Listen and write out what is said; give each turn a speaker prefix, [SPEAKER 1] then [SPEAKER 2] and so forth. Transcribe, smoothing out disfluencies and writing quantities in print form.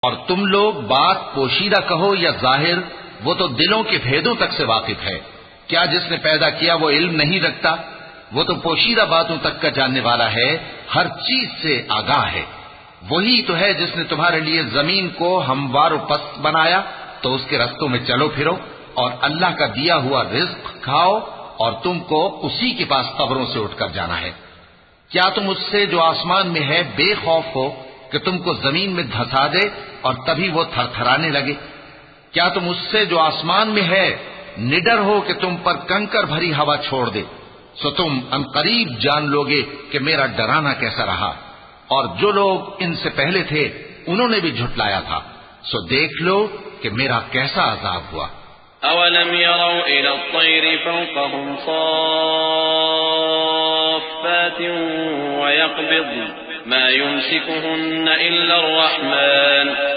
[SPEAKER 1] اور تم لوگ بات پوشیدہ کہو یا ظاہر، وہ تو دلوں کے بھیدوں تک سے واقف ہے۔ کیا جس نے پیدا کیا وہ علم نہیں رکھتا؟ وہ تو پوشیدہ باتوں تک کا جاننے والا ہے، ہر چیز سے آگاہ ہے۔ وہی تو ہے جس نے تمہارے لیے زمین کو ہموار و پست بنایا، تو اس کے رستوں میں چلو پھرو، اور اللہ کا دیا ہوا رزق کھاؤ، اور تم کو اسی کے پاس قبروں سے اٹھ کر جانا ہے۔ کیا تم اس سے جو آسمان میں ہے بے خوف ہو کہ تم کو زمین میں دھسا دے اور تبھی وہ تھر تھرانے لگے؟ کیا تم اس سے جو آسمان میں ہے نڈر ہو کہ تم پر کنکر بھری ہوا چھوڑ دے؟ سو تم عنقریب جان لوگے کہ میرا ڈرانا کیسا رہا۔ اور جو لوگ ان سے پہلے تھے انہوں نے بھی جھٹلایا تھا، سو دیکھ لو کہ میرا کیسا عذاب ہوا۔
[SPEAKER 2] أولم يروا إلى الطير فوقهم صافات ويقبضن ما يمسكهن إلا الرحمن